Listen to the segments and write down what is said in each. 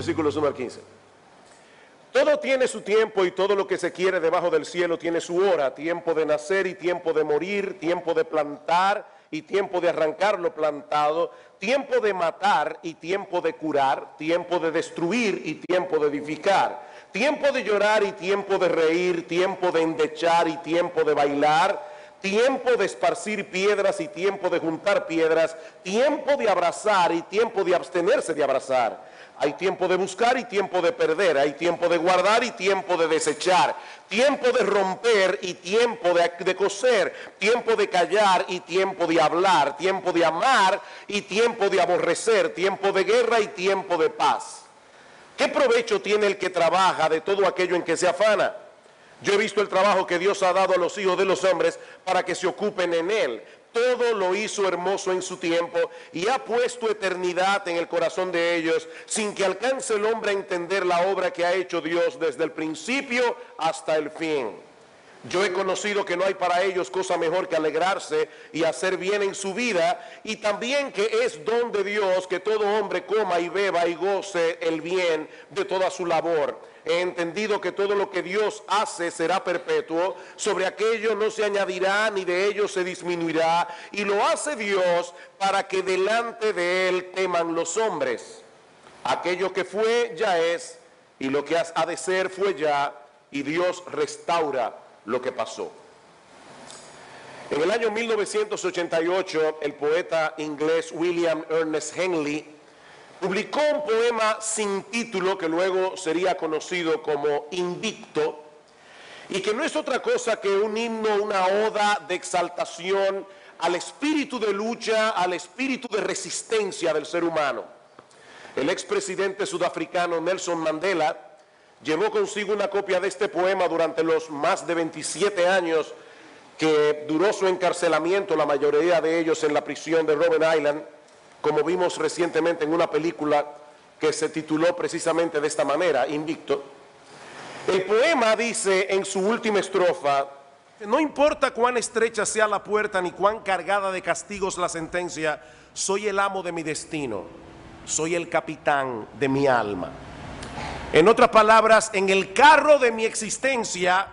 versículos 1 al 15. Todo tiene su tiempo y todo lo que se quiere debajo del cielo tiene su hora, tiempo de nacer y tiempo de morir, tiempo de plantar y tiempo de arrancar lo plantado, tiempo de matar y tiempo de curar, tiempo de destruir y tiempo de edificar, tiempo de llorar y tiempo de reír, tiempo de endechar y tiempo de bailar, tiempo de esparcir piedras y tiempo de juntar piedras, tiempo de abrazar y tiempo de abstenerse de abrazar. Hay tiempo de buscar y tiempo de perder, hay tiempo de guardar y tiempo de desechar, tiempo de romper y tiempo de coser, tiempo de callar y tiempo de hablar, tiempo de amar y tiempo de aborrecer, tiempo de guerra y tiempo de paz. ¿Qué provecho tiene el que trabaja de todo aquello en que se afana? Yo he visto el trabajo que Dios ha dado a los hijos de los hombres para que se ocupen en él. Todo lo hizo hermoso en su tiempo y ha puesto eternidad en el corazón de ellos, sin que alcance el hombre a entender la obra que ha hecho Dios desde el principio hasta el fin. Yo he conocido que no hay para ellos cosa mejor que alegrarse y hacer bien en su vida, y también que es don de Dios que todo hombre coma y beba y goce el bien de toda su labor. He entendido que todo lo que Dios hace será perpetuo, sobre aquello no se añadirá ni de ello se disminuirá, y lo hace Dios para que delante de él teman los hombres. Aquello que fue ya es, y lo que ha de ser fue ya, y Dios restaura lo que pasó. En el año 1988, el poeta inglés William Ernest Henley publicó un poema sin título que luego sería conocido como Invicto, y que no es otra cosa que un himno, una oda de exaltación al espíritu de lucha, al espíritu de resistencia del ser humano. El expresidente sudafricano Nelson Mandela llevó consigo una copia de este poema durante los más de 27 años que duró su encarcelamiento, la mayoría de ellos en la prisión de Robben Island, como vimos recientemente en una película que se tituló precisamente de esta manera, Invicto. El poema dice en su última estrofa: no importa cuán estrecha sea la puerta ni cuán cargada de castigos la sentencia, soy el amo de mi destino, soy el capitán de mi alma. En otras palabras, en el carro de mi existencia,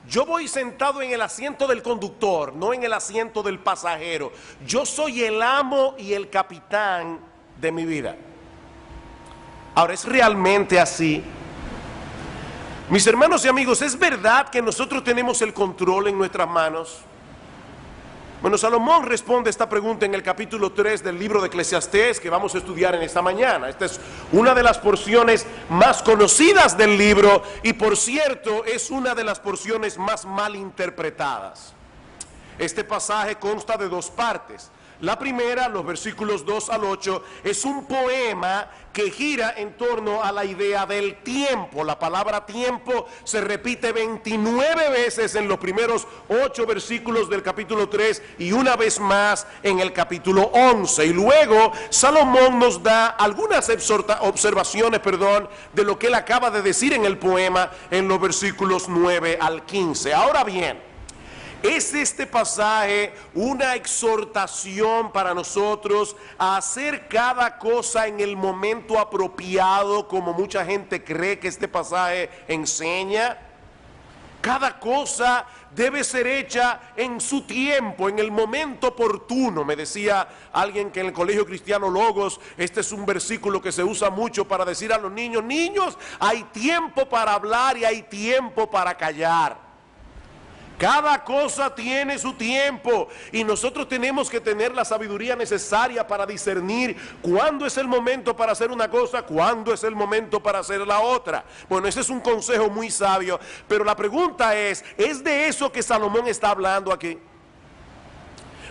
yo voy sentado en el asiento del conductor, no en el asiento del pasajero. Yo soy el amo y el capitán de mi vida. Ahora, ¿es realmente así? Mis hermanos y amigos, ¿es verdad que nosotros tenemos el control en nuestras manos? Bueno, Salomón responde esta pregunta en el capítulo 3 del libro de Eclesiastés, que vamos a estudiar en esta mañana. Esta es una de las porciones más conocidas del libro y, por cierto, es una de las porciones más mal interpretadas. Este pasaje consta de dos partes. La primera, los versículos 2 al 8, es un poema que gira en torno a la idea del tiempo. La palabra tiempo se repite 29 veces en los primeros 8 versículos del capítulo 3 y una vez más en el capítulo 11. Y luego Salomón nos da algunas observaciones de lo que él acaba de decir en el poema en los versículos 9 al 15. Ahora bien, ¿es este pasaje una exhortación para nosotros a hacer cada cosa en el momento apropiado, como mucha gente cree que este pasaje enseña? Cada cosa debe ser hecha en su tiempo, en el momento oportuno. Me decía alguien que en el colegio cristiano Logos, este es un versículo que se usa mucho para decir a los niños: niños, hay tiempo para hablar y hay tiempo para callar. Cada cosa tiene su tiempo y nosotros tenemos que tener la sabiduría necesaria para discernir cuándo es el momento para hacer una cosa, cuándo es el momento para hacer la otra. Bueno, ese es un consejo muy sabio, pero la pregunta ¿es de eso que Salomón está hablando aquí?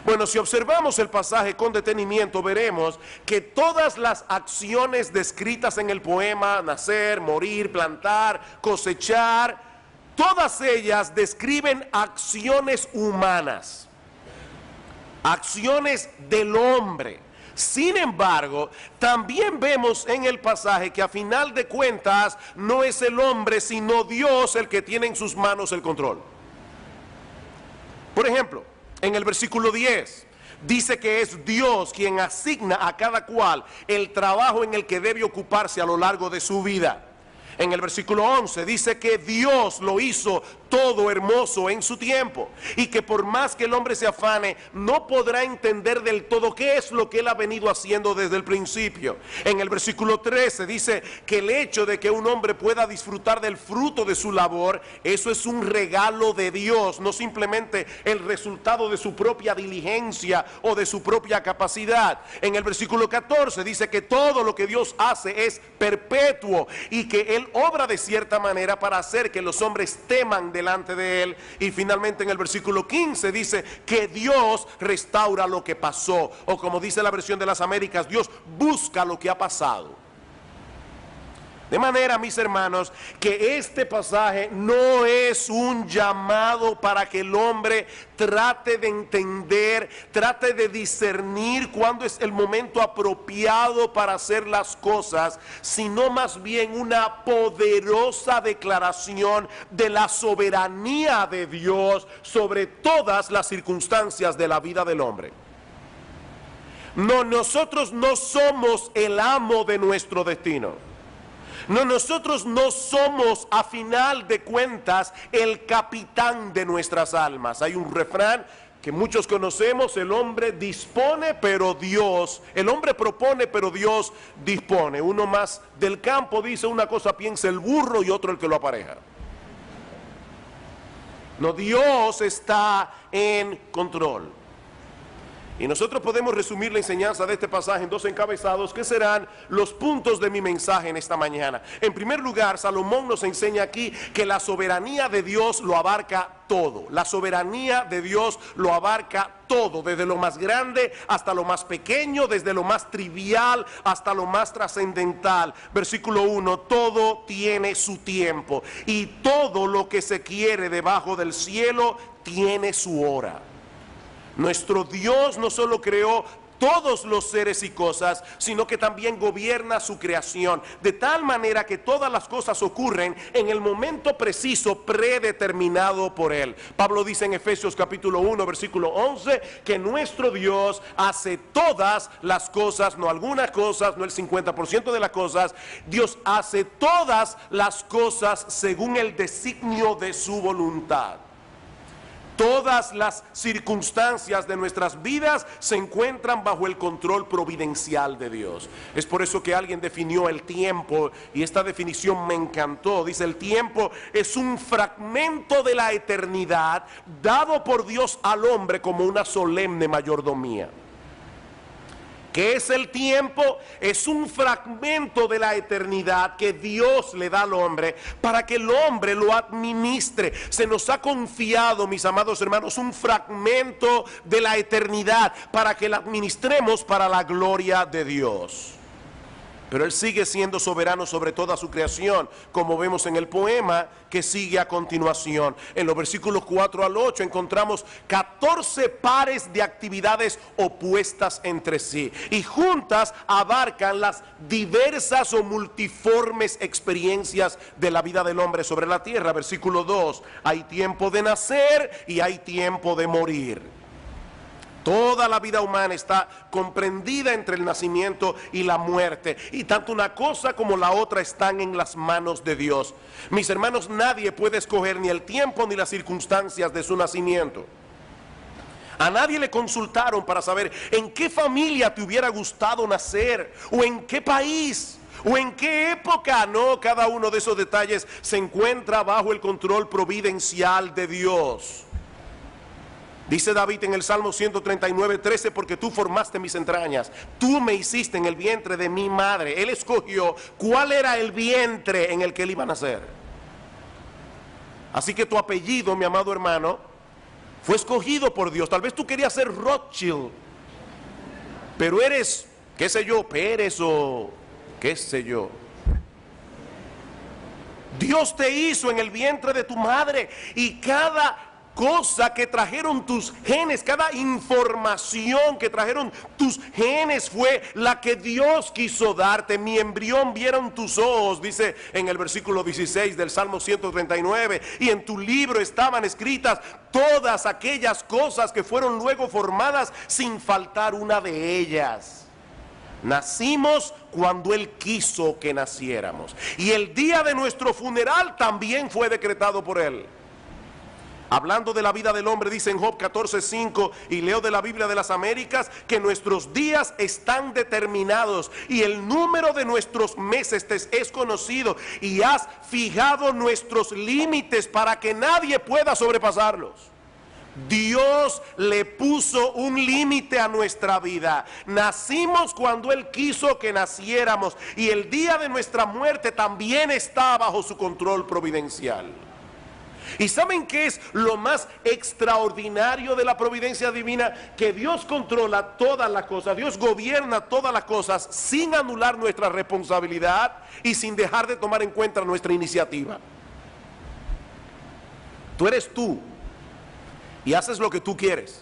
Bueno, si observamos el pasaje con detenimiento, veremos que todas las acciones descritas en el poema, nacer, morir, plantar, cosechar, todas ellas describen acciones humanas, acciones del hombre. Sin embargo, también vemos en el pasaje que a final de cuentas no es el hombre sino Dios el que tiene en sus manos el control. Por ejemplo, en el versículo 10, Dice que es Dios quien asigna a cada cual el trabajo en el que debe ocuparse a lo largo de su vida. En el versículo 11 dice que Dios lo hizo todo hermoso en su tiempo y que por más que el hombre se afane, no podrá entender del todo qué es lo que él ha venido haciendo desde el principio. En el versículo 13 dice que el hecho de que un hombre pueda disfrutar del fruto de su labor, eso es un regalo de Dios, no simplemente el resultado de su propia diligencia o de su propia capacidad. En el versículo 14 dice que todo lo que Dios hace es perpetuo y que Él obra de cierta manera para hacer que los hombres teman delante de Él. Y finalmente en el versículo 15 dice que Dios restaura lo que pasó, o como dice la versión de las Américas, Dios busca lo que ha pasado. De manera, mis hermanos, que este pasaje no es un llamado para que el hombre trate de entender, trate de discernir cuándo es el momento apropiado para hacer las cosas, sino más bien una poderosa declaración de la soberanía de Dios sobre todas las circunstancias de la vida del hombre. No, nosotros no somos el amo de nuestro destino. No, nosotros no somos a final de cuentas el capitán de nuestras almas. Hay un refrán que muchos conocemos: el hombre dispone pero Dios, el hombre propone pero Dios dispone. Uno más del campo dice: una cosa piensa el burro y otro el que lo apareja. No, Dios está en control. Y nosotros podemos resumir la enseñanza de este pasaje en dos encabezados que serán los puntos de mi mensaje en esta mañana. En primer lugar, Salomón nos enseña aquí que la soberanía de Dios lo abarca todo. La soberanía de Dios lo abarca todo, desde lo más grande hasta lo más pequeño, desde lo más trivial hasta lo más trascendental. Versículo 1, todo tiene su tiempo y todo lo que se quiere debajo del cielo tiene su hora. Nuestro Dios no solo creó todos los seres y cosas, sino que también gobierna su creación, de tal manera que todas las cosas ocurren en el momento preciso predeterminado por Él. Pablo dice en Efesios capítulo 1, versículo 11, que nuestro Dios hace todas las cosas, no algunas cosas, no el 50% de las cosas. Dios hace todas las cosas según el designio de su voluntad. Todas las circunstancias de nuestras vidas se encuentran bajo el control providencial de Dios. Es por eso que alguien definió el tiempo, y esta definición me encantó. Dice: el tiempo es un fragmento de la eternidad dado por Dios al hombre como una solemne mayordomía. ¿Qué es el tiempo? Es un fragmento de la eternidad que Dios le da al hombre para que el hombre lo administre. Se nos ha confiado, mis amados hermanos, un fragmento de la eternidad para que la administremos para la gloria de Dios. Pero Él sigue siendo soberano sobre toda su creación, como vemos en el poema que sigue a continuación. En los versículos 4 al 8 encontramos 14 pares de actividades opuestas entre sí, y juntas abarcan las diversas o multiformes experiencias de la vida del hombre sobre la tierra. Versículo 2, hay tiempo de nacer y hay tiempo de morir. Toda la vida humana está comprendida entre el nacimiento y la muerte, y tanto una cosa como la otra están en las manos de Dios. Mis hermanos, nadie puede escoger ni el tiempo ni las circunstancias de su nacimiento. A nadie le consultaron para saber en qué familia te hubiera gustado nacer, o en qué país, o en qué época. No, cada uno de esos detalles se encuentra bajo el control providencial de Dios. Dice David en el Salmo 139, 13, porque tú formaste mis entrañas, tú me hiciste en el vientre de mi madre. Él escogió cuál era el vientre en el que él iba a nacer. Así que tu apellido, mi amado hermano, fue escogido por Dios. Tal vez tú querías ser Rothschild, pero eres, qué sé yo, Pérez o qué sé yo. Dios te hizo en el vientre de tu madre, y cada cosa que trajeron tus genes, cada información que trajeron tus genes fue la que Dios quiso darte. Mi embrión vieron tus ojos, dice en el versículo 16 del Salmo 139, y en tu libro estaban escritas todas aquellas cosas que fueron luego formadas sin faltar una de ellas. Nacimos cuando Él quiso que naciéramos, y el día de nuestro funeral también fue decretado por Él. Hablando de la vida del hombre, dice en Job 14:5, y leo de la Biblia de las Américas, que nuestros días están determinados y el número de nuestros meses es conocido, y has fijado nuestros límites para que nadie pueda sobrepasarlos. Dios le puso un límite a nuestra vida. Nacimos cuando Él quiso que naciéramos, y el día de nuestra muerte también está bajo su control providencial. ¿Y saben qué es lo más extraordinario de la providencia divina? Que Dios controla todas las cosas, Dios gobierna todas las cosas sin anular nuestra responsabilidad y sin dejar de tomar en cuenta nuestra iniciativa. Tú eres tú y haces lo que tú quieres,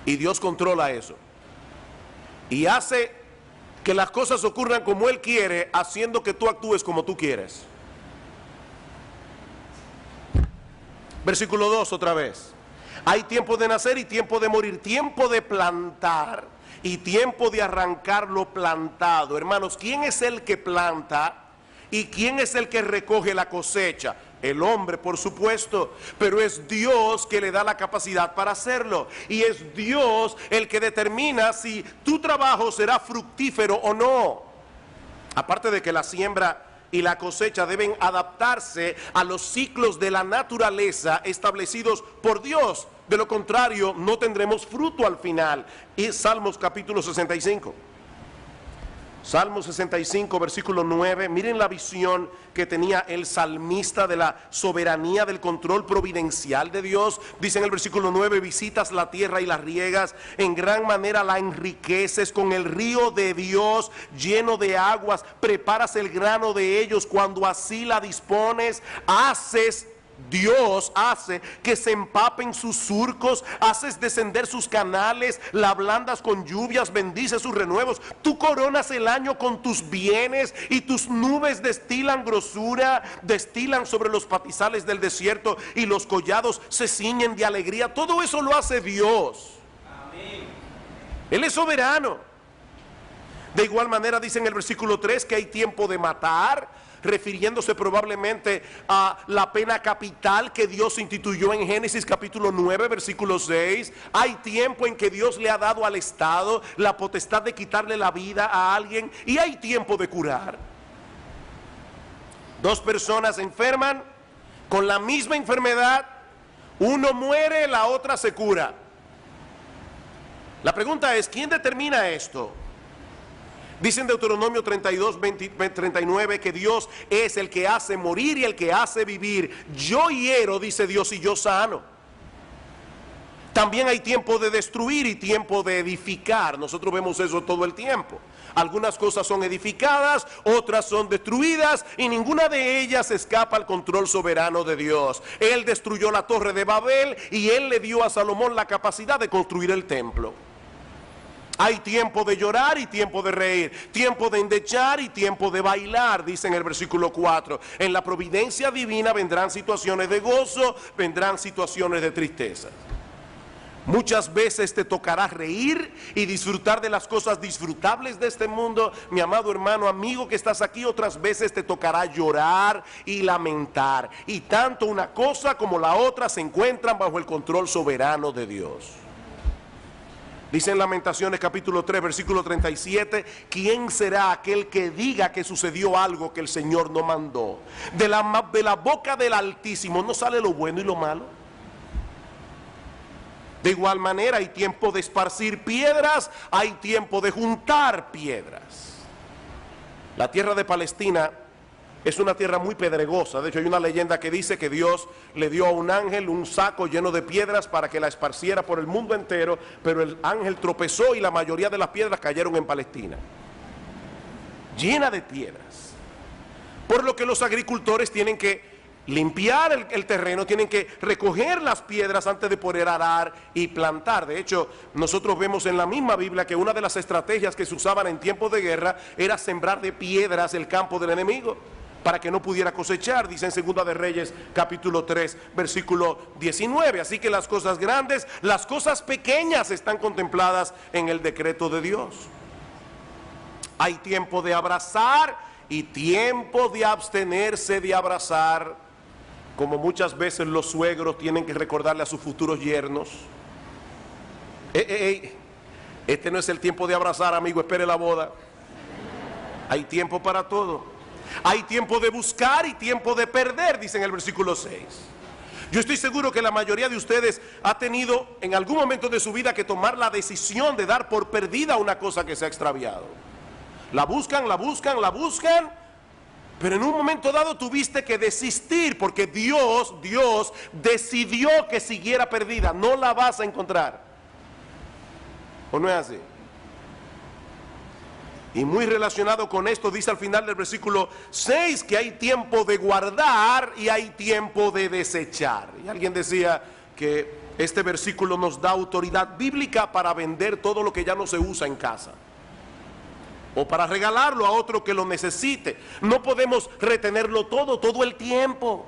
y Dios controla eso y hace que las cosas ocurran como Él quiere, haciendo que tú actúes como tú quieres. Versículo 2 otra vez. Hay tiempo de nacer y tiempo de morir, tiempo de plantar y tiempo de arrancar lo plantado. Hermanos, ¿quién es el que planta y quién es el que recoge la cosecha? El hombre, por supuesto, pero es Dios que le da la capacidad para hacerlo, y es Dios el que determina si tu trabajo será fructífero o no. Aparte de que la siembra y la cosecha deben adaptarse a los ciclos de la naturaleza establecidos por Dios. De lo contrario, no tendremos fruto al final. Y Salmos capítulo 65. Salmo 65, versículo 9. Miren la visión que tenía el salmista de la soberanía, del control providencial de Dios. Dice en el versículo 9: visitas la tierra y la riegas, en gran manera la enriqueces, con el río de Dios lleno de aguas, preparas el grano de ellos cuando así la dispones, Dios hace que se empapen sus surcos, haces descender sus canales, la ablandas con lluvias, bendices sus renuevos. Tú coronas el año con tus bienes, y tus nubes destilan grosura, destilan sobre los pastizales del desierto, y los collados se ciñen de alegría. Todo eso lo hace Dios. Amén. Él es soberano. De igual manera dice en el versículo 3 que hay tiempo de matar, refiriéndose probablemente a la pena capital que Dios instituyó en Génesis capítulo 9 versículo 6. Hay tiempo en que Dios le ha dado al Estado la potestad de quitarle la vida a alguien, y hay tiempo de curar. Dos personas se enferman con la misma enfermedad, uno muere, la otra se cura. La pregunta es, ¿quién determina esto? Dice en Deuteronomio 39 que Dios es el que hace morir y el que hace vivir. Yo hiero, dice Dios, y yo sano. También hay tiempo de destruir y tiempo de edificar. Nosotros vemos eso todo el tiempo. Algunas cosas son edificadas, otras son destruidas, y ninguna de ellas escapa al control soberano de Dios. Él destruyó la torre de Babel, y Él le dio a Salomón la capacidad de construir el templo. Hay tiempo de llorar y tiempo de reír, tiempo de endechar y tiempo de bailar, dice en el versículo 4. En la providencia divina vendrán situaciones de gozo, vendrán situaciones de tristeza. Muchas veces te tocará reír y disfrutar de las cosas disfrutables de este mundo, mi amado hermano, amigo que estás aquí. Otras veces te tocará llorar y lamentar, y tanto una cosa como la otra se encuentran bajo el control soberano de Dios. Dice en Lamentaciones capítulo 3 versículo 37: ¿quién será aquel que diga que sucedió algo que el Señor no mandó? De la boca del Altísimo no sale lo bueno y lo malo. De igual manera hay tiempo de esparcir piedras, hay tiempo de juntar piedras. La tierra de Palestina es una tierra muy pedregosa. De hecho hay una leyenda que dice que Dios le dio a un ángel un saco lleno de piedras para que la esparciera por el mundo entero, pero el ángel tropezó y la mayoría de las piedras cayeron en Palestina, llena de piedras. Por lo que los agricultores tienen que limpiar el terreno, tienen que recoger las piedras antes de poder arar y plantar. De hecho, nosotros vemos en la misma Biblia que una de las estrategias que se usaban en tiempos de guerra era sembrar de piedras el campo del enemigo para que no pudiera cosechar, dice en Segunda de Reyes capítulo 3 versículo 19. Así que las cosas grandes, las cosas pequeñas están contempladas en el decreto de Dios. Hay tiempo de abrazar y tiempo de abstenerse de abrazar, como muchas veces los suegros tienen que recordarle a sus futuros yernos. Este no es el tiempo de abrazar, amigo, espere la boda. Hay tiempo para todo. Hay tiempo de buscar y tiempo de perder, dice en el versículo 6. Yo estoy seguro que la mayoría de ustedes ha tenido en algún momento de su vida que tomar la decisión de dar por perdida una cosa que se ha extraviado. La buscan, la buscan, la buscan, pero en un momento dado tuviste que desistir porque Dios decidió que siguiera perdida. No la vas a encontrar. ¿O no es así? Y muy relacionado con esto dice al final del versículo 6 que hay tiempo de guardar y hay tiempo de desechar. Y alguien decía que este versículo nos da autoridad bíblica para vender todo lo que ya no se usa en casa, o para regalarlo a otro que lo necesite. No podemos retenerlo todo el tiempo.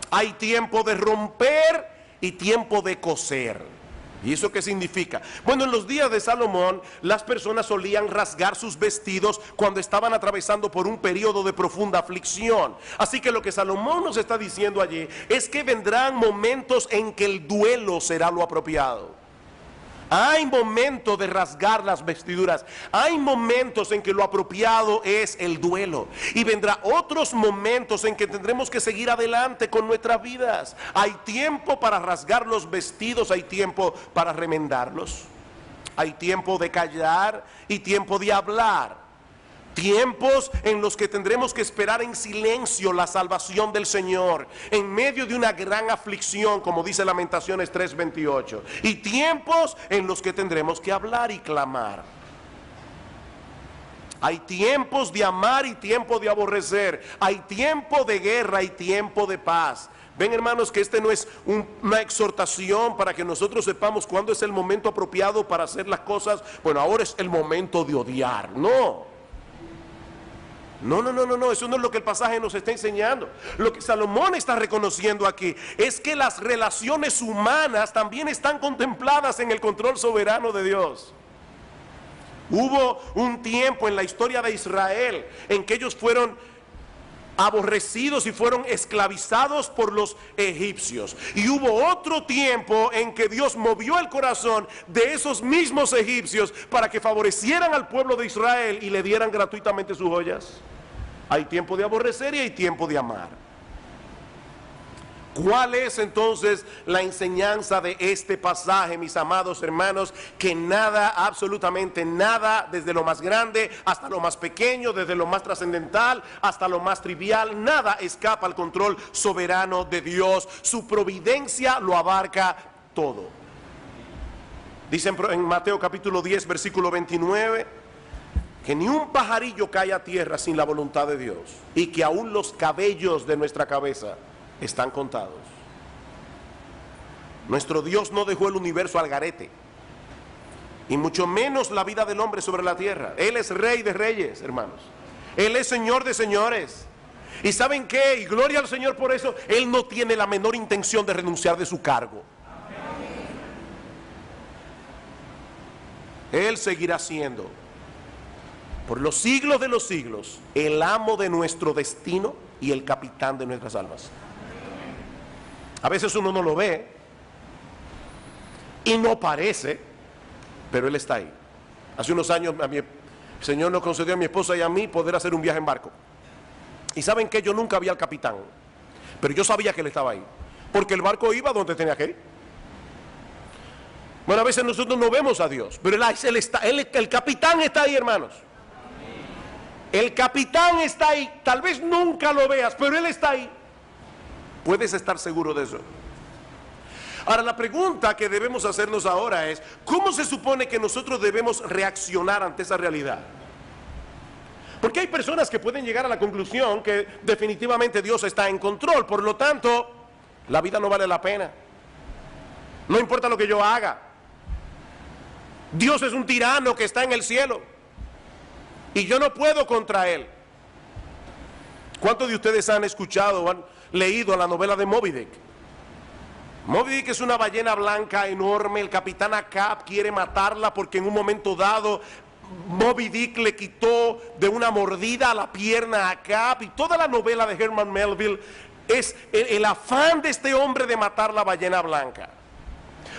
Hay tiempo de romper y tiempo de coser. ¿Y eso qué significa? Bueno, en los días de Salomón, las personas solían rasgar sus vestidos cuando estaban atravesando por un periodo de profunda aflicción. Así que lo que Salomón nos está diciendo allí es que vendrán momentos en que el duelo será lo apropiado. Hay momentos de rasgar las vestiduras. Hay momentos en que lo apropiado es el duelo. Y vendrá otros momentos en que tendremos que seguir adelante con nuestras vidas. Hay tiempo para rasgar los vestidos, hay tiempo para remendarlos. Hay tiempo de callar y tiempo de hablar. Tiempos en los que tendremos que esperar en silencio la salvación del Señor en medio de una gran aflicción, como dice Lamentaciones 3:28. Y tiempos en los que tendremos que hablar y clamar. Hay tiempos de amar y tiempo de aborrecer. Hay tiempo de guerra y tiempo de paz. Ven, hermanos, que este no es una exhortación para que nosotros sepamos cuándo es el momento apropiado para hacer las cosas. Bueno, ahora es el momento de odiar. No, eso no es lo que el pasaje nos está enseñando. Lo que Salomón está reconociendo aquí es que las relaciones humanas también están contempladas en el control soberano de Dios. Hubo un tiempo en la historia de Israel en que ellos fueron aborrecidos y fueron esclavizados por los egipcios. Y hubo otro tiempo en que Dios movió el corazón de esos mismos egipcios para que favorecieran al pueblo de Israel y le dieran gratuitamente sus joyas. Hay tiempo de aborrecer y hay tiempo de amar. ¿Cuál es entonces la enseñanza de este pasaje, mis amados hermanos? Que nada, absolutamente nada, desde lo más grande hasta lo más pequeño, desde lo más trascendental hasta lo más trivial, nada escapa al control soberano de Dios. Su providencia lo abarca todo. Dice en Mateo capítulo 10, versículo 29, que ni un pajarillo cae a tierra sin la voluntad de Dios, y que aún los cabellos de nuestra cabeza están contados. Nuestro Dios no dejó el universo al garete, y mucho menos la vida del hombre sobre la tierra. Él es Rey de reyes, hermanos. Él es Señor de señores. ¿Y saben qué? Y gloria al Señor por eso. Él no tiene la menor intención de renunciar de su cargo. Él seguirá siendo, por los siglos de los siglos, el amo de nuestro destino y el capitán de nuestras almas. A veces uno no lo ve y no parece, pero Él está ahí. Hace unos años el Señor nos concedió a mi esposa y a mí poder hacer un viaje en barco. Y saben que yo nunca vi al capitán, pero yo sabía que Él estaba ahí, porque el barco iba donde tenía que ir. Bueno, a veces nosotros no vemos a Dios, pero el capitán está ahí, hermanos. El capitán está ahí. Tal vez nunca lo veas, pero Él está ahí. Puedes estar seguro de eso. Ahora, la pregunta que debemos hacernos ahora es: ¿cómo se supone que nosotros debemos reaccionar ante esa realidad? Porque hay personas que pueden llegar a la conclusión que definitivamente Dios está en control, por lo tanto, la vida no vale la pena. No importa lo que yo haga. Dios es un tirano que está en el cielo y yo no puedo contra él. ¿Cuántos de ustedes han escuchado o han leído la novela de Moby Dick? Moby Dick es una ballena blanca enorme. El capitán Ahab quiere matarla porque en un momento dado Moby Dick le quitó de una mordida a la pierna a Ahab, y toda la novela de Herman Melville es el afán de este hombre de matar la ballena blanca.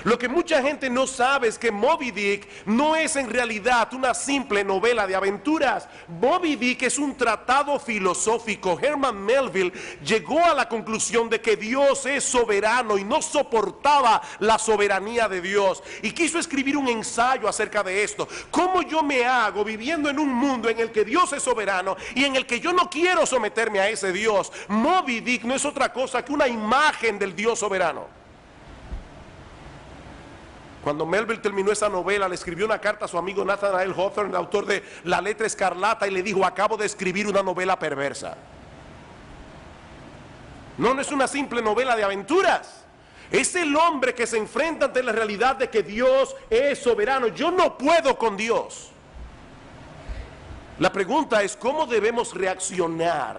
Lo que mucha gente no sabe es que Moby Dick no es en realidad una simple novela de aventuras. Moby Dick es un tratado filosófico. Herman Melville llegó a la conclusión de que Dios es soberano y no soportaba la soberanía de Dios, y quiso escribir un ensayo acerca de esto. ¿Cómo yo me hago viviendo en un mundo en el que Dios es soberano y en el que yo no quiero someterme a ese Dios? Moby Dick no es otra cosa que una imagen del Dios soberano. Cuando Melville terminó esa novela, le escribió una carta a su amigo Nathaniel Hawthorne, el autor de La Letra Escarlata, y le dijo: acabo de escribir una novela perversa. No es una simple novela de aventuras. Es el hombre que se enfrenta ante la realidad de que Dios es soberano. Yo no puedo con Dios. La pregunta es: ¿cómo debemos reaccionar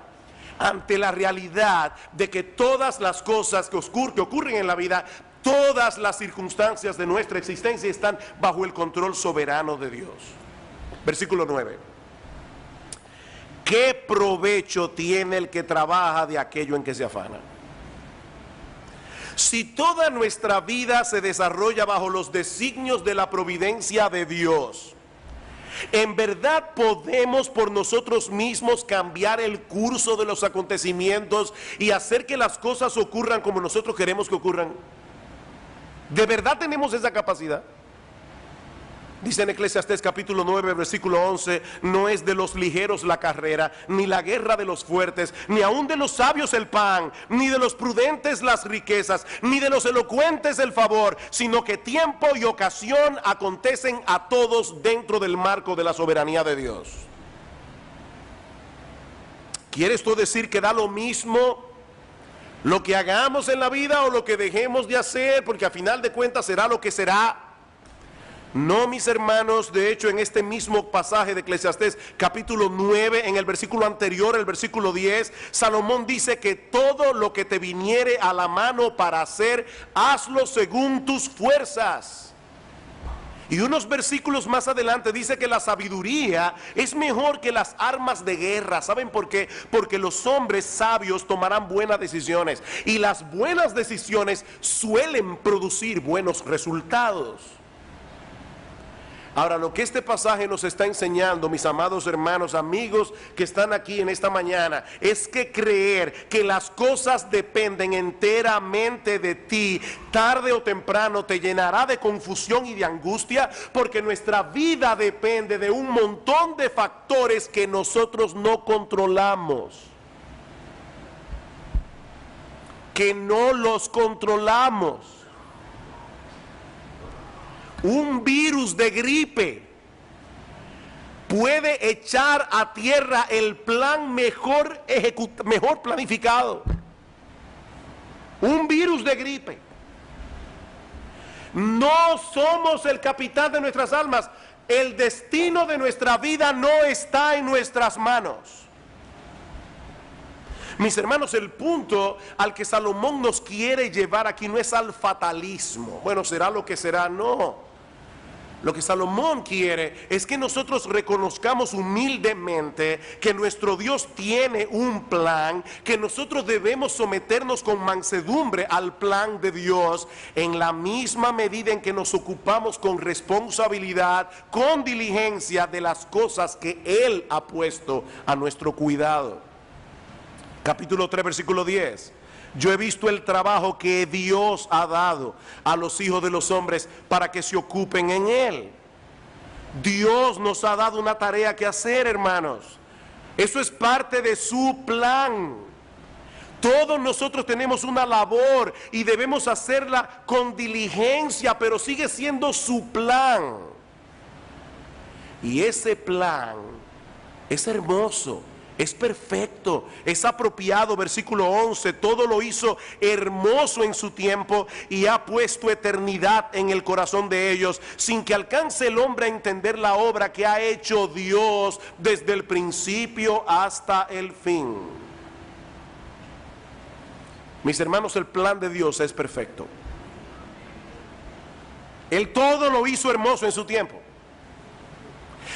ante la realidad de que todas las cosas que ocurren en la vida, todas las circunstancias de nuestra existencia están bajo el control soberano de Dios? Versículo 9. ¿Qué provecho tiene el que trabaja de aquello en que se afana? Si toda nuestra vida se desarrolla bajo los designios de la providencia de Dios, ¿en verdad podemos por nosotros mismos cambiar el curso de los acontecimientos y hacer que las cosas ocurran como nosotros queremos que ocurran? ¿De verdad tenemos esa capacidad? Dice en Eclesiastés capítulo 9, versículo 11: no es de los ligeros la carrera, ni la guerra de los fuertes, ni aun de los sabios el pan, ni de los prudentes las riquezas, ni de los elocuentes el favor, sino que tiempo y ocasión acontecen a todos dentro del marco de la soberanía de Dios. ¿Quiere esto decir que da lo mismo lo que hagamos en la vida o lo que dejemos de hacer, porque a final de cuentas será lo que será? No, mis hermanos. De hecho, en este mismo pasaje de Eclesiastés capítulo 9, en el versículo anterior, el versículo 10, Salomón dice que todo lo que te viniere a la mano para hacer, hazlo según tus fuerzas. Y unos versículos más adelante dice que la sabiduría es mejor que las armas de guerra. ¿Saben por qué? Porque los hombres sabios tomarán buenas decisiones, y las buenas decisiones suelen producir buenos resultados. Ahora, lo que este pasaje nos está enseñando, mis amados hermanos, amigos que están aquí en esta mañana, es que creer que las cosas dependen enteramente de ti, tarde o temprano te llenará de confusión y de angustia, porque nuestra vida depende de un montón de factores que nosotros no controlamos, que no los controlamos. Un virus de gripe puede echar a tierra el plan mejor planificado. Un virus de gripe. No somos el capitán de nuestras almas. El destino de nuestra vida no está en nuestras manos. Mis hermanos, el punto al que Salomón nos quiere llevar aquí no es al fatalismo. Bueno, será lo que será, no. Lo que Salomón quiere es que nosotros reconozcamos humildemente que nuestro Dios tiene un plan, que nosotros debemos someternos con mansedumbre al plan de Dios, en la misma medida en que nos ocupamos con responsabilidad, con diligencia de las cosas que Él ha puesto a nuestro cuidado. Capítulo 3, versículo 10. Yo he visto el trabajo que Dios ha dado a los hijos de los hombres para que se ocupen en él. Dios nos ha dado una tarea que hacer, hermanos. Eso es parte de su plan. Todos nosotros tenemos una labor y debemos hacerla con diligencia, pero sigue siendo su plan. Y ese plan Es hermoso, es perfecto, es apropiado. Versículo 11, todo lo hizo hermoso en su tiempo y ha puesto eternidad en el corazón de ellos, sin que alcance el hombre a entender la obra que ha hecho Dios desde el principio hasta el fin. Mis hermanos, el plan de Dios es perfecto. Él todo lo hizo hermoso en su tiempo.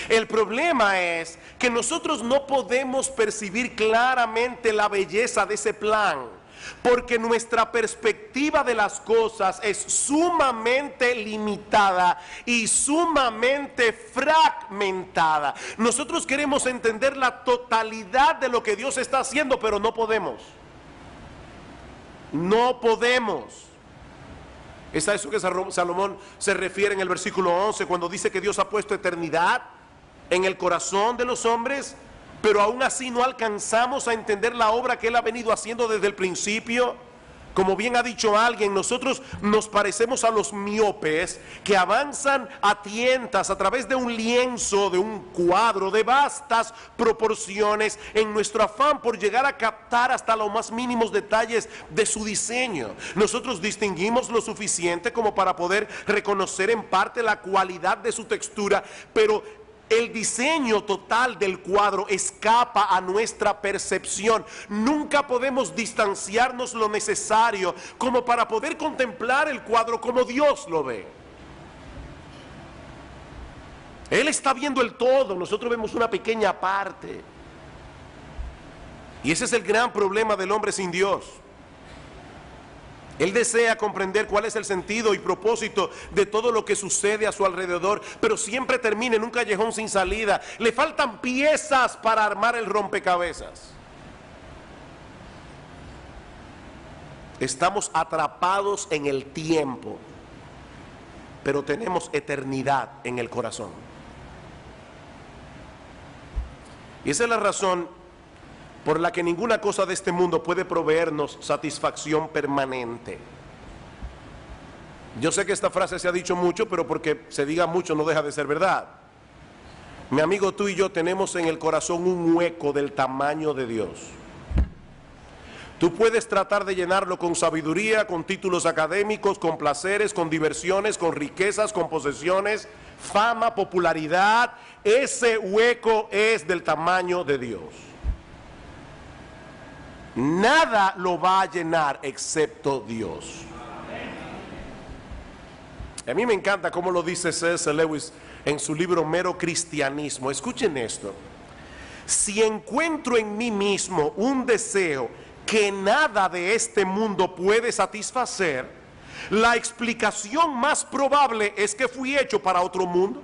El problema es que nosotros no podemos percibir claramente la belleza de ese plan, porque nuestra perspectiva de las cosas es sumamente limitada y sumamente fragmentada. Nosotros queremos entender la totalidad de lo que Dios está haciendo, pero no podemos. No podemos. Es a eso que Salomón se refiere en el versículo 11, cuando dice que Dios ha puesto eternidad en el corazón de los hombres, pero aún así no alcanzamos a entender la obra que Él ha venido haciendo desde el principio. Como bien ha dicho alguien, nosotros nos parecemos a los miopes que avanzan a tientas a través de un lienzo, de un cuadro de vastas proporciones, en nuestro afán por llegar a captar hasta los más mínimos detalles de su diseño. Nosotros distinguimos lo suficiente como para poder reconocer en parte la cualidad de su textura, pero el diseño total del cuadro escapa a nuestra percepción. Nunca podemos distanciarnos lo necesario como para poder contemplar el cuadro como Dios lo ve. Él está viendo el todo, nosotros vemos una pequeña parte. Y ese es el gran problema del hombre sin Dios. Él desea comprender cuál es el sentido y propósito de todo lo que sucede a su alrededor, pero siempre termina en un callejón sin salida. Le faltan piezas para armar el rompecabezas. Estamos atrapados en el tiempo, pero tenemos eternidad en el corazón. Y esa es la razón por la que ninguna cosa de este mundo puede proveernos satisfacción permanente. Yo sé que esta frase se ha dicho mucho, pero porque se diga mucho no deja de ser verdad. Mi amigo, tú y yo tenemos en el corazón un hueco del tamaño de Dios. Tú puedes tratar de llenarlo con sabiduría, con títulos académicos, con placeres, con diversiones, con riquezas, con posesiones, fama, popularidad. Ese hueco es del tamaño de Dios. Nada lo va a llenar excepto Dios. A mí me encanta cómo lo dice C.S. Lewis en su libro Mero Cristianismo. Escuchen esto: si encuentro en mí mismo un deseo que nada de este mundo puede satisfacer, la explicación más probable es que fui hecho para otro mundo.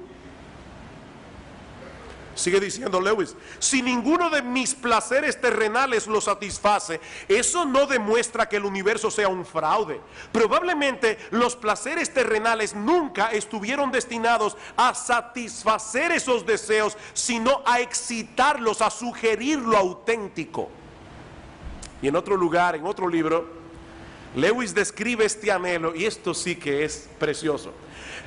Sigue diciendo Lewis: si ninguno de mis placeres terrenales lo satisface, eso no demuestra que el universo sea un fraude. Probablemente los placeres terrenales nunca estuvieron destinados a satisfacer esos deseos, sino a excitarlos, a sugerir lo auténtico. Y en otro lugar, en otro libro, Lewis describe este anhelo, y esto sí que es precioso.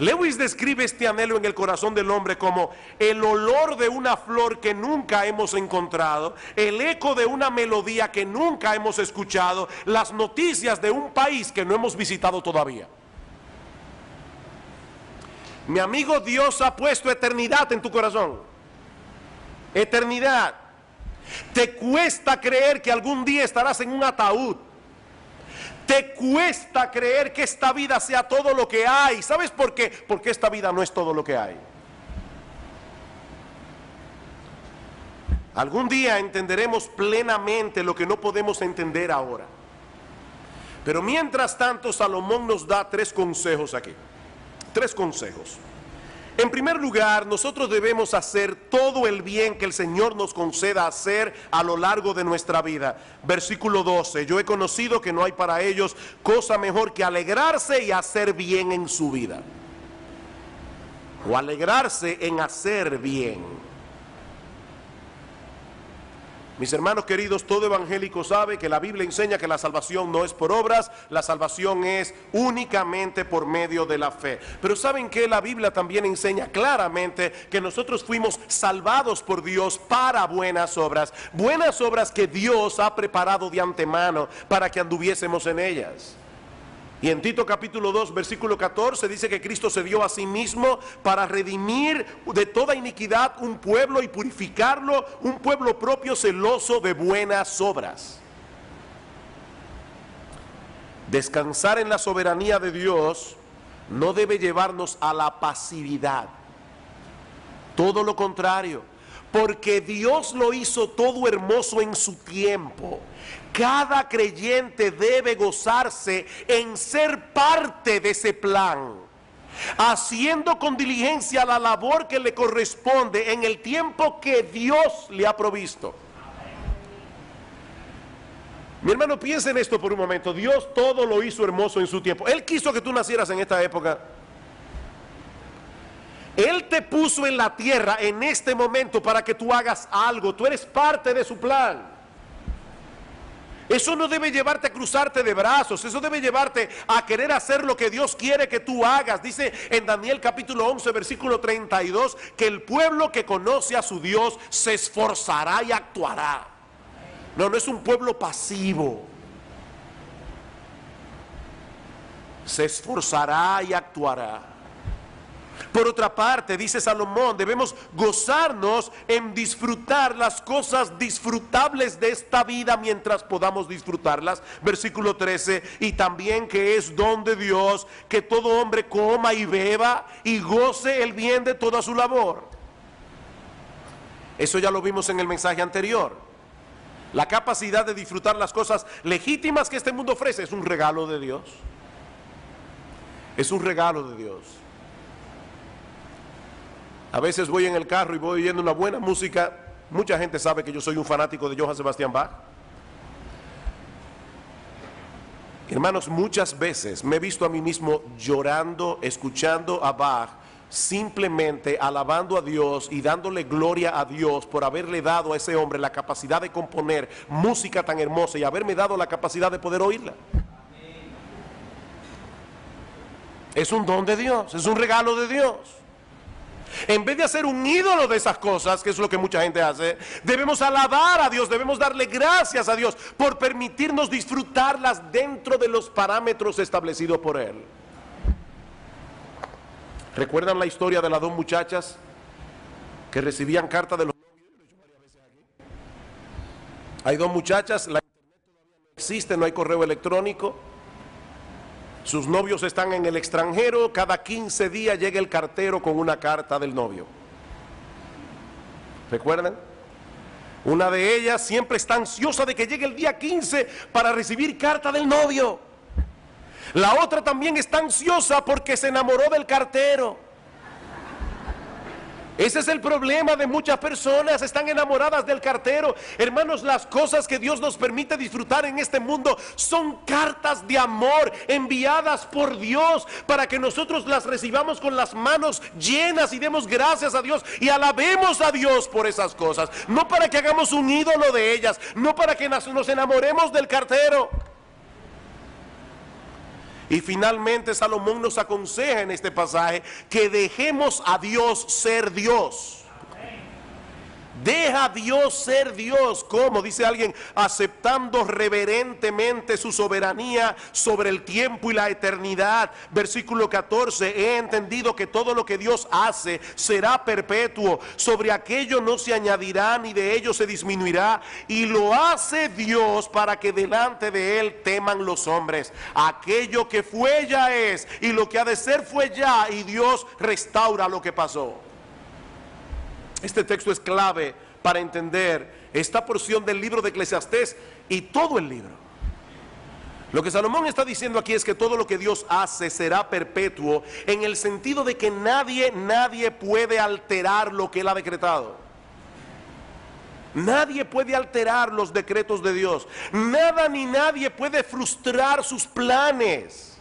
Lewis describe este anhelo en el corazón del hombre como el olor de una flor que nunca hemos encontrado, el eco de una melodía que nunca hemos escuchado, las noticias de un país que no hemos visitado todavía. Mi amigo, Dios ha puesto eternidad en tu corazón. Eternidad. Te cuesta creer que algún día estarás en un ataúd. Te cuesta creer que esta vida sea todo lo que hay. ¿Sabes por qué? Porque esta vida no es todo lo que hay. Algún día entenderemos plenamente lo que no podemos entender ahora. Pero mientras tanto, Salomón nos da 3 consejos aquí. 3 consejos. En primer lugar, nosotros debemos hacer todo el bien que el Señor nos conceda hacer a lo largo de nuestra vida. Versículo 12, yo he conocido que no hay para ellos cosa mejor que alegrarse y hacer bien en su vida. O alegrarse en hacer bien. Mis hermanos queridos, todo evangélico sabe que la Biblia enseña que la salvación no es por obras, la salvación es únicamente por medio de la fe. Pero ¿saben qué? La Biblia también enseña claramente que nosotros fuimos salvados por Dios para buenas obras que Dios ha preparado de antemano para que anduviésemos en ellas. Y en Tito capítulo 2 versículo 14 dice que Cristo se dio a sí mismo para redimir de toda iniquidad un pueblo y purificarlo, un pueblo propio celoso de buenas obras. Descansar en la soberanía de Dios no debe llevarnos a la pasividad. Todo lo contrario, porque Dios lo hizo todo hermoso en su tiempo. Cada creyente debe gozarse en ser parte de ese plan, haciendo con diligencia la labor que le corresponde en el tiempo que Dios le ha provisto. Mi hermano, piensa en esto por un momento. Dios todo lo hizo hermoso en su tiempo. Él quiso que tú nacieras en esta época. Él te puso en la tierra en este momento para que tú hagas algo. Tú eres parte de su plan. Eso no debe llevarte a cruzarte de brazos, eso debe llevarte a querer hacer lo que Dios quiere que tú hagas. Dice en Daniel capítulo 11 versículo 32 que el pueblo que conoce a su Dios se esforzará y actuará. No, no es un pueblo pasivo. Se esforzará y actuará. Por otra parte, dice Salomón, debemos gozarnos en disfrutar las cosas disfrutables de esta vida mientras podamos disfrutarlas. Versículo 13, y también que es don de Dios que todo hombre coma y beba y goce el bien de toda su labor. Eso ya lo vimos en el mensaje anterior. La capacidad de disfrutar las cosas legítimas que este mundo ofrece es un regalo de Dios. Es un regalo de Dios. A veces voy en el carro y voy oyendo una buena música. Mucha gente sabe que yo soy un fanático de Johann Sebastian Bach. Hermanos, muchas veces me he visto a mí mismo llorando, escuchando a Bach, simplemente alabando a Dios y dándole gloria a Dios por haberle dado a ese hombre la capacidad de componer música tan hermosa y haberme dado la capacidad de poder oírla. Es un don de Dios, es un regalo de Dios. En vez de hacer un ídolo de esas cosas, que es lo que mucha gente hace, debemos alabar a Dios, debemos darle gracias a Dios por permitirnos disfrutarlas dentro de los parámetros establecidos por Él. ¿Recuerdan la historia de las dos muchachas que recibían cartas de los novios? Hay dos muchachas, la internet todavía no existe, no hay correo electrónico. Sus novios están en el extranjero, cada 15 días llega el cartero con una carta del novio. ¿Recuerdan? Una de ellas siempre está ansiosa de que llegue el día 15 para recibir carta del novio. La otra también está ansiosa porque se enamoró del cartero. Ese es el problema de muchas personas, están enamoradas del cartero. Hermanos, las cosas que Dios nos permite disfrutar en este mundo son cartas de amor enviadas por Dios para que nosotros las recibamos con las manos llenas y demos gracias a Dios y alabemos a Dios por esas cosas. No para que hagamos un ídolo de ellas, no para que nos enamoremos del cartero. Y finalmente Salomón nos aconseja en este pasaje que dejemos a Dios ser Dios. Deja a Dios ser Dios. ¿Cómo? Dice alguien, aceptando reverentemente su soberanía sobre el tiempo y la eternidad. Versículo 14, he entendido que todo lo que Dios hace será perpetuo. Sobre aquello no se añadirá ni de ello se disminuirá. Y lo hace Dios para que delante de Él teman los hombres. Aquello que fue ya es, y lo que ha de ser fue ya, y Dios restaura lo que pasó. Este texto es clave para entender esta porción del libro de Eclesiastés y todo el libro. Lo que Salomón está diciendo aquí es que todo lo que Dios hace será perpetuo, en el sentido de que nadie puede alterar lo que Él ha decretado. Nadie puede alterar los decretos de Dios. Nada ni nadie puede frustrar sus planes.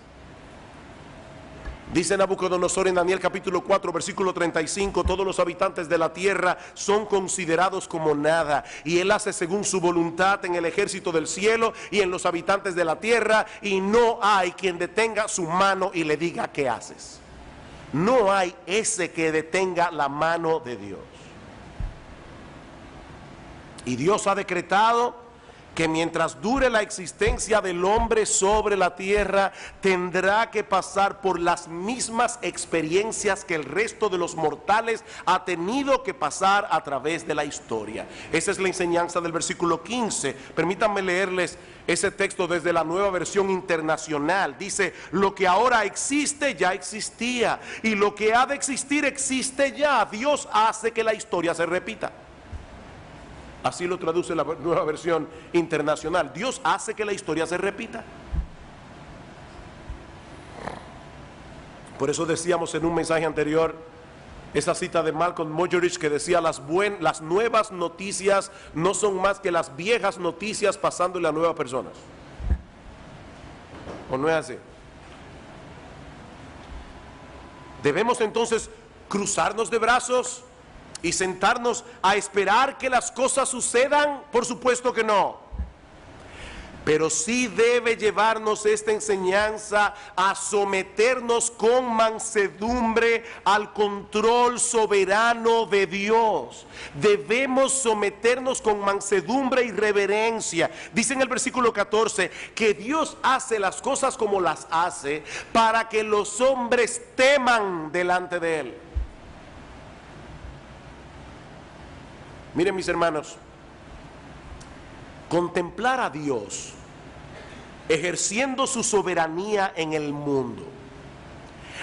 Dice Nabucodonosor en Daniel capítulo 4 versículo 35, todos los habitantes de la tierra son considerados como nada, y Él hace según su voluntad en el ejército del cielo y en los habitantes de la tierra, y no hay quien detenga su mano y le diga ¿qué haces? No hay ese que detenga la mano de Dios. Y Dios ha decretado que mientras dure la existencia del hombre sobre la tierra, tendrá que pasar por las mismas experiencias que el resto de los mortales ha tenido que pasar a través de la historia. Esa es la enseñanza del versículo 15. Permítanme leerles ese texto desde la Nueva Versión Internacional. Dice: lo que ahora existe ya existía, y lo que ha de existir existe ya. Dios hace que la historia se repita. Así lo traduce la Nueva Versión Internacional. Dios hace que la historia se repita. Por eso decíamos en un mensaje anterior esa cita de Malcolm Muggeridge que decía: las nuevas noticias no son más que las viejas noticias pasándole a nuevas personas. ¿O no es así? Debemos entonces cruzarnos de brazos y sentarnos a esperar que las cosas sucedan. Por supuesto que no. Pero sí debe llevarnos esta enseñanza a someternos con mansedumbre al control soberano de Dios. Debemos someternos con mansedumbre y reverencia. Dice en el versículo 14 que Dios hace las cosas como las hace para que los hombres teman delante de Él. Miren, mis hermanos, contemplar a Dios ejerciendo su soberanía en el mundo,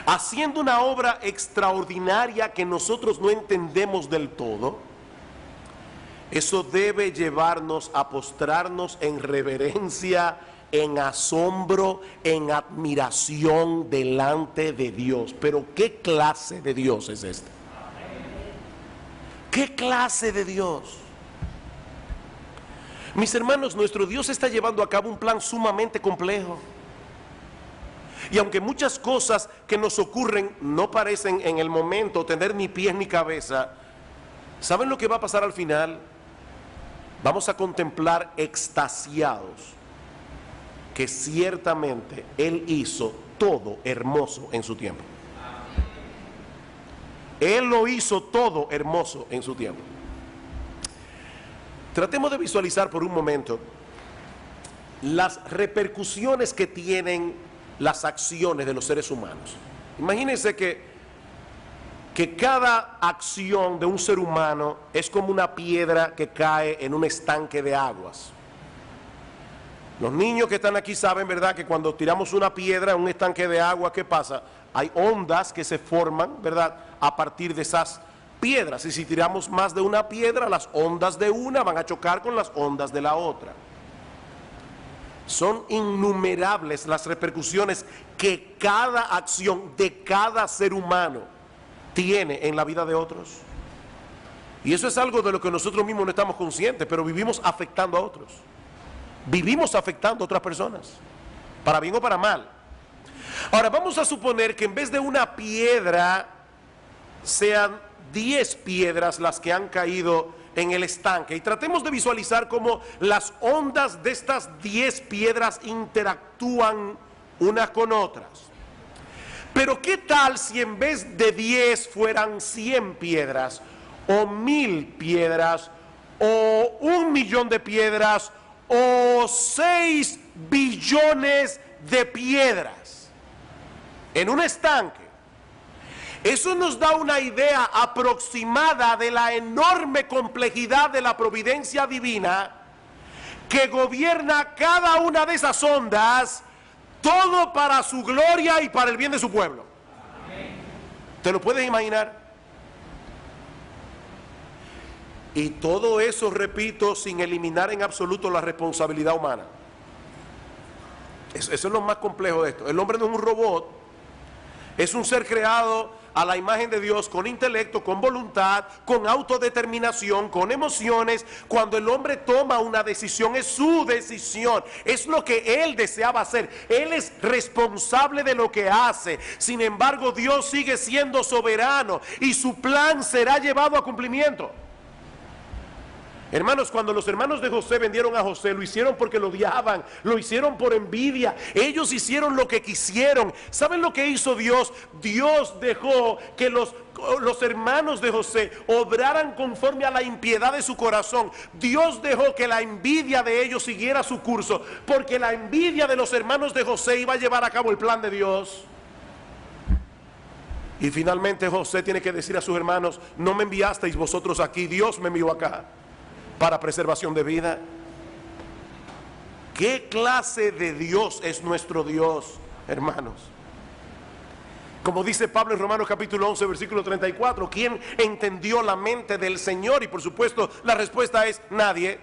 haciendo una obra extraordinaria que nosotros no entendemos del todo, eso debe llevarnos a postrarnos en reverencia, en asombro, en admiración delante de Dios. Pero ¿qué clase de Dios es este? ¿Qué clase de Dios? Mis hermanos, nuestro Dios está llevando a cabo un plan sumamente complejo. Y aunque muchas cosas que nos ocurren no parecen en el momento tener ni pies ni cabeza, ¿saben lo que va a pasar al final? Vamos a contemplar extasiados que ciertamente Él hizo todo hermoso en su tiempo. Él lo hizo todo hermoso en su tiempo. Tratemos de visualizar por un momento las repercusiones que tienen las acciones de los seres humanos. Imagínense que cada acción de un ser humano es como una piedra que cae en un estanque de aguas. Los niños que están aquí saben, ¿verdad?, que cuando tiramos una piedra en un estanque de agua, ¿qué pasa? Hay ondas que se forman, ¿verdad?, a partir de esas piedras. Y si tiramos más de una piedra, las ondas de una van a chocar con las ondas de la otra. Son innumerables las repercusiones que cada acción de cada ser humano tiene en la vida de otros. Y eso es algo de lo que nosotros mismos no estamos conscientes, pero vivimos afectando a otros. Vivimos afectando a otras personas, para bien o para mal. Ahora vamos a suponer que en vez de una piedra sean 10 piedras las que han caído en el estanque, y tratemos de visualizar cómo las ondas de estas 10 piedras interactúan unas con otras. Pero ¿qué tal si en vez de 10 fueran 100 piedras, o 1000 piedras, o 1.000.000 de piedras, o 6 billones de piedras en un estanque? Eso nos da una idea aproximada de la enorme complejidad de la providencia divina que gobierna cada una de esas ondas, todo para su gloria y para el bien de su pueblo. ¿Te lo puedes imaginar? Y todo eso, repito, sin eliminar en absoluto la responsabilidad humana. Eso es lo más complejo de esto. El hombre no es un robot, es un ser creado a la imagen de Dios con intelecto, con voluntad, con autodeterminación, con emociones. Cuando el hombre toma una decisión, es su decisión, es lo que él deseaba hacer. Él es responsable de lo que hace. Sin embargo, Dios sigue siendo soberano y su plan será llevado a cumplimiento. Hermanos, cuando los hermanos de José vendieron a José, lo hicieron porque lo odiaban, lo hicieron por envidia. Ellos hicieron lo que quisieron. ¿Saben lo que hizo Dios? Dios dejó que los hermanos de José obraran conforme a la impiedad de su corazón. Dios dejó que la envidia de ellos siguiera su curso, porque la envidia de los hermanos de José iba a llevar a cabo el plan de Dios. Y finalmente José tiene que decir a sus hermanos: no me enviasteis vosotros aquí, Dios me envió acá para preservación de vida. ¿Qué clase de Dios es nuestro Dios, hermanos? Como dice Pablo en Romanos capítulo 11, versículo 34, ¿quién entendió la mente del Señor? Y por supuesto la respuesta es nadie.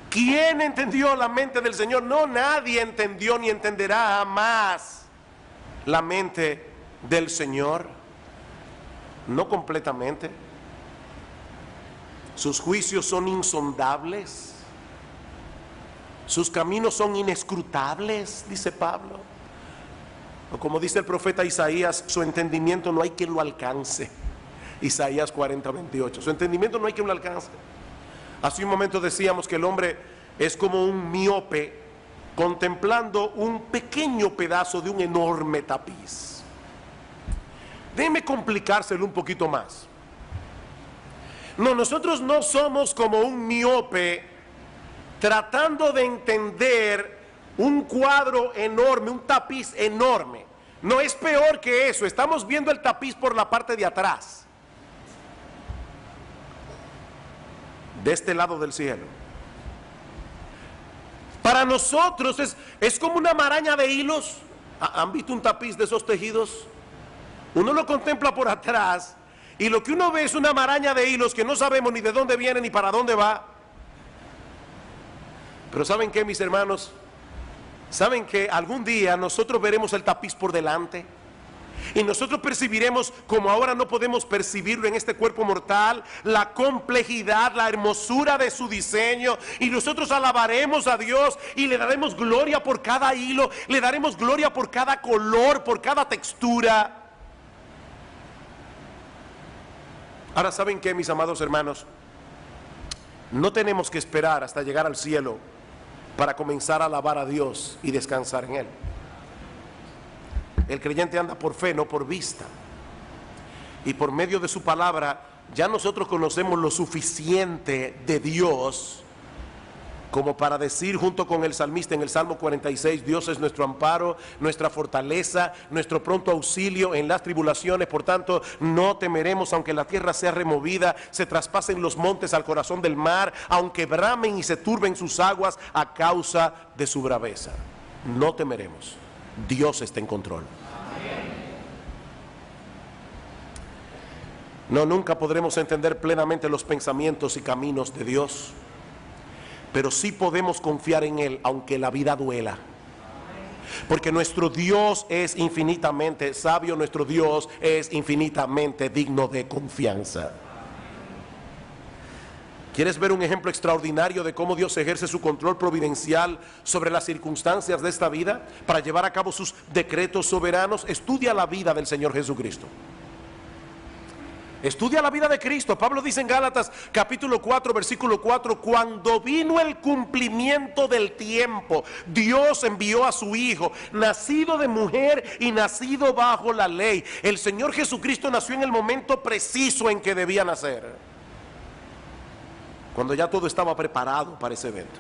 ¿Quién entendió la mente del Señor? No, nadie entendió ni entenderá jamás la mente del Señor. No completamente. Sus juicios son insondables, sus caminos son inescrutables, dice Pablo. O como dice el profeta Isaías, su entendimiento no hay quien lo alcance. Isaías 40, 28. Su entendimiento no hay quien lo alcance. Hace un momento decíamos que el hombre es como un miope contemplando un pequeño pedazo de un enorme tapiz. Déjeme complicárselo un poquito más. No, nosotros no somos como un miope tratando de entender un cuadro enorme, un tapiz enorme. No, es peor que eso. Estamos viendo el tapiz por la parte de atrás, de este lado del cielo. Para nosotros es como una maraña de hilos. ¿Han visto un tapiz de esos tejidos? Uno lo contempla por atrás y lo que uno ve es una maraña de hilos que no sabemos ni de dónde viene ni para dónde va. Pero ¿saben qué, mis hermanos? ¿Saben que algún día nosotros veremos el tapiz por delante? Y nosotros percibiremos, como ahora no podemos percibirlo en este cuerpo mortal, la complejidad, la hermosura de su diseño. Y nosotros alabaremos a Dios y le daremos gloria por cada hilo, le daremos gloria por cada color, por cada textura. Ahora, ¿saben qué, mis amados hermanos? No tenemos que esperar hasta llegar al cielo para comenzar a alabar a Dios y descansar en Él. El creyente anda por fe, no por vista. Y por medio de su palabra, ya nosotros conocemos lo suficiente de Dios como para decir junto con el salmista en el Salmo 46, Dios es nuestro amparo, nuestra fortaleza, nuestro pronto auxilio en las tribulaciones. Por tanto, no temeremos aunque la tierra sea removida, se traspasen los montes al corazón del mar, aunque bramen y se turben sus aguas a causa de su braveza. No temeremos. Dios está en control. No, nunca podremos entender plenamente los pensamientos y caminos de Dios, pero sí podemos confiar en Él aunque la vida duela. Porque nuestro Dios es infinitamente sabio, nuestro Dios es infinitamente digno de confianza. ¿Quieres ver un ejemplo extraordinario de cómo Dios ejerce su control providencial sobre las circunstancias de esta vida para llevar a cabo sus decretos soberanos? Estudia la vida del Señor Jesucristo. Estudia la vida de Cristo. Pablo dice en Gálatas capítulo 4, versículo 4, cuando vino el cumplimiento del tiempo, Dios envió a su Hijo, nacido de mujer y nacido bajo la ley. El Señor Jesucristo nació en el momento preciso en que debía nacer, cuando ya todo estaba preparado para ese evento.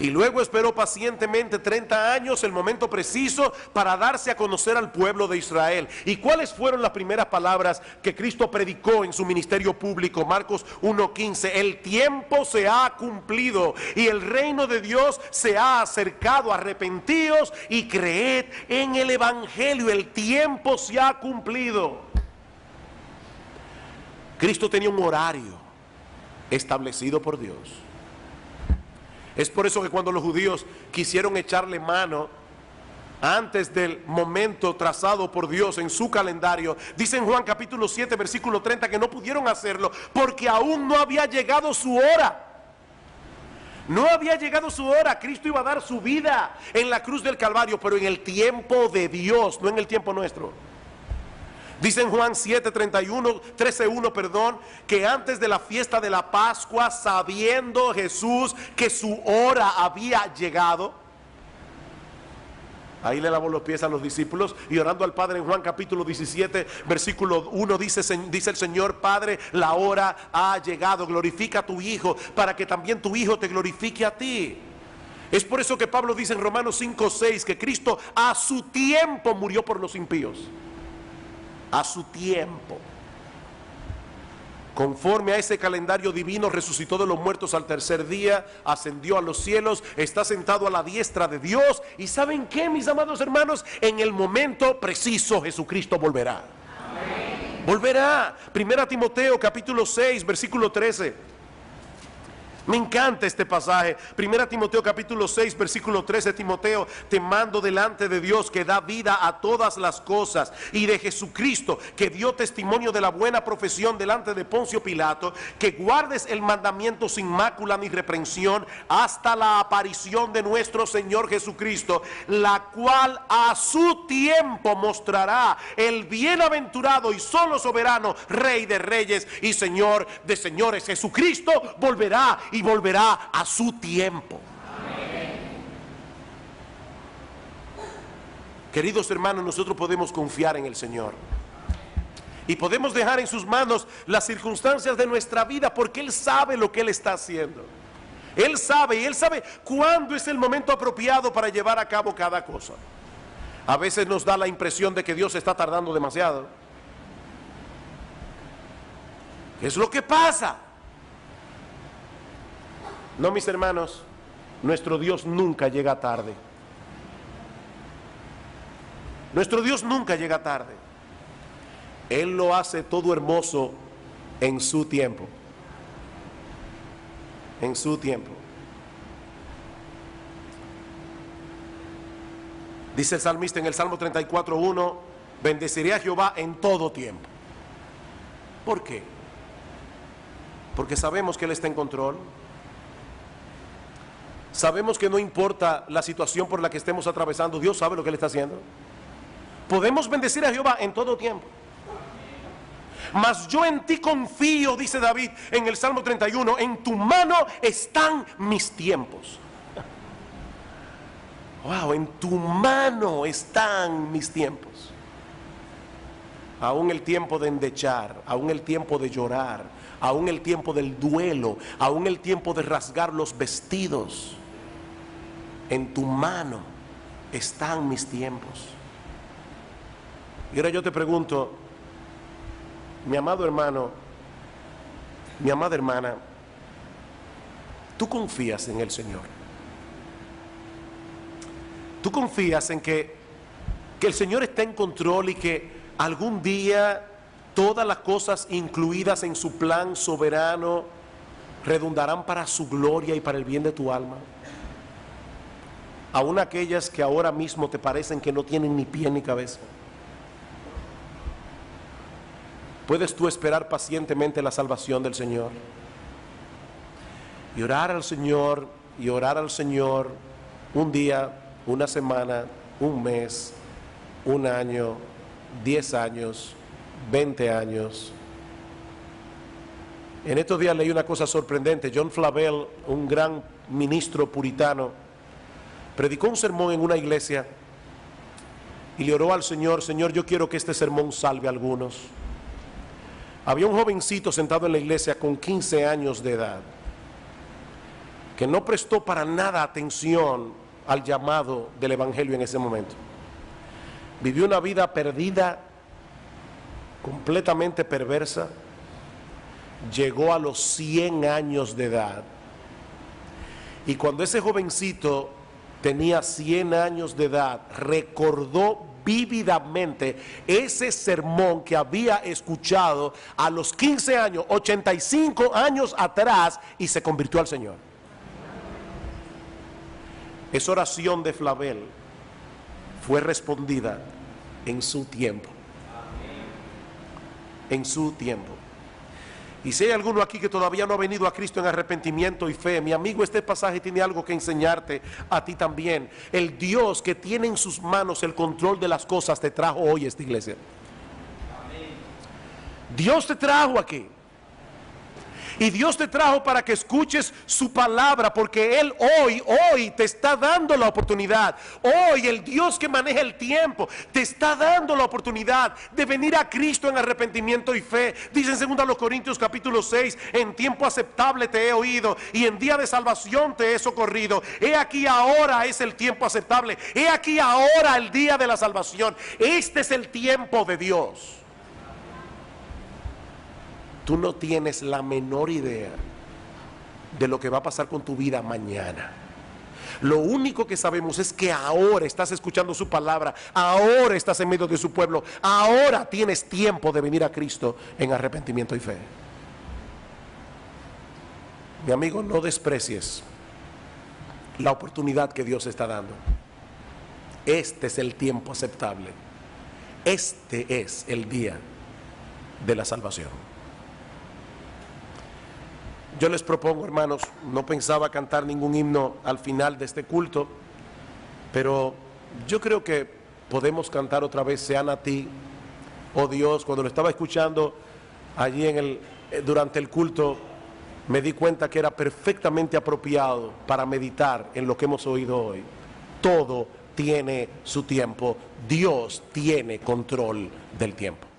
Y luego esperó pacientemente 30 años, el momento preciso para darse a conocer al pueblo de Israel. ¿Y cuáles fueron las primeras palabras que Cristo predicó en su ministerio público? Marcos 1:15, el tiempo se ha cumplido y el reino de Dios se ha acercado, arrepentíos y creed en el evangelio, el tiempo se ha cumplido. Cristo tenía un horario establecido por Dios. Es por eso que cuando los judíos quisieron echarle mano antes del momento trazado por Dios en su calendario. Dice en Juan capítulo 7 versículo 30 que no pudieron hacerlo porque aún no había llegado su hora. No había llegado su hora. Cristo iba a dar su vida en la cruz del Calvario, pero en el tiempo de Dios, no en el tiempo nuestro. Dice en Juan 13:1, que antes de la fiesta de la Pascua, sabiendo Jesús que su hora había llegado, ahí le lavó los pies a los discípulos y orando al Padre en Juan capítulo 17, versículo 1 dice el Señor: Padre, la hora ha llegado, glorifica a tu Hijo para que también tu Hijo te glorifique a ti. Es por eso que Pablo dice en Romanos 5:6 que Cristo a su tiempo murió por los impíos. A su tiempo. Conforme a ese calendario divino, resucitó de los muertos al tercer día, ascendió a los cielos, está sentado a la diestra de Dios. ¿Y saben qué, mis amados hermanos? En el momento preciso Jesucristo volverá. Amén. Volverá. Primera Timoteo capítulo 6 versículo 13. Me encanta este pasaje. Primera Timoteo capítulo 6 versículo 13. Timoteo, te mando delante de Dios que da vida a todas las cosas, y de Jesucristo que dio testimonio de la buena profesión delante de Poncio Pilato, que guardes el mandamiento sin mácula ni reprensión hasta la aparición de nuestro Señor Jesucristo, la cual a su tiempo mostrará el bienaventurado y solo soberano Rey de reyes y Señor de señores. Jesucristo volverá y volverá a su tiempo. Amén. Queridos hermanos, nosotros podemos confiar en el Señor y podemos dejar en sus manos las circunstancias de nuestra vida, porque Él sabe lo que Él está haciendo. Él sabe, y Él sabe cuándo es el momento apropiado para llevar a cabo cada cosa. A veces nos da la impresión de que Dios está tardando demasiado. ¿Qué es lo que pasa? No, mis hermanos, nuestro Dios nunca llega tarde. Nuestro Dios nunca llega tarde. Él lo hace todo hermoso en su tiempo. En su tiempo. Dice el salmista en el Salmo 34:1: bendeciré a Jehová en todo tiempo. ¿Por qué? Porque sabemos que Él está en control. Sabemos que no importa la situación por la que estemos atravesando, Dios sabe lo que Él está haciendo. Podemos bendecir a Jehová en todo tiempo. Mas yo en ti confío, dice David en el Salmo 31, en tu mano están mis tiempos. Wow, en tu mano están mis tiempos. Aún el tiempo de endechar, aún el tiempo de llorar, aún el tiempo del duelo, aún el tiempo de rasgar los vestidos. En tu mano están mis tiempos. Y ahora yo te pregunto, mi amado hermano, mi amada hermana, ¿tú confías en el Señor? ¿Tú confías en que el Señor está en control y que algún día todas las cosas incluidas en su plan soberano redundarán para su gloria y para el bien de tu alma? Aún aquellas que ahora mismo te parecen que no tienen ni pie ni cabeza. ¿Puedes tú esperar pacientemente la salvación del Señor? Y orar al Señor, y orar al Señor un día, una semana, un mes, un año, 10 años, 20 años. En estos días leí una cosa sorprendente. John Flavel, un gran ministro puritano, predicó un sermón en una iglesia y le oró al Señor: Señor, yo quiero que este sermón salve a algunos. Había un jovencito sentado en la iglesia con 15 años de edad que no prestó para nada atención al llamado del evangelio en ese momento. Vivió una vida perdida, completamente perversa. Llegó a los 100 años de edad, y cuando ese jovencito tenía 100 años de edad, recordó vívidamente ese sermón que había escuchado a los 15 años, 85 años atrás, y se convirtió al Señor. Esa oración de Flavel fue respondida en su tiempo. En su tiempo. Y si hay alguno aquí que todavía no ha venido a Cristo en arrepentimiento y fe, mi amigo, este pasaje tiene algo que enseñarte a ti también. El Dios que tiene en sus manos el control de las cosas te trajo hoy a esta iglesia. Dios te trajo aquí. Y Dios te trajo para que escuches su palabra, porque Él hoy te está dando la oportunidad. Hoy el Dios que maneja el tiempo te está dando la oportunidad de venir a Cristo en arrepentimiento y fe. Dice en 2 Corintios capítulo 6, en tiempo aceptable te he oído y en día de salvación te he socorrido. He aquí ahora es el tiempo aceptable. He aquí ahora el día de la salvación. Este es el tiempo de Dios. Tú no tienes la menor idea de lo que va a pasar con tu vida mañana. Lo único que sabemos es que ahora estás escuchando su palabra, ahora estás en medio de su pueblo, ahora tienes tiempo de venir a Cristo en arrepentimiento y fe. Mi amigo, no desprecies la oportunidad que Dios está dando. Este es el tiempo aceptable. Este es el día de la salvación. Yo les propongo, hermanos, no pensaba cantar ningún himno al final de este culto, pero yo creo que podemos cantar otra vez Sean a ti, oh Dios. Cuando lo estaba escuchando allí durante el culto, me di cuenta que era perfectamente apropiado para meditar en lo que hemos oído hoy. Todo tiene su tiempo. Dios tiene control del tiempo.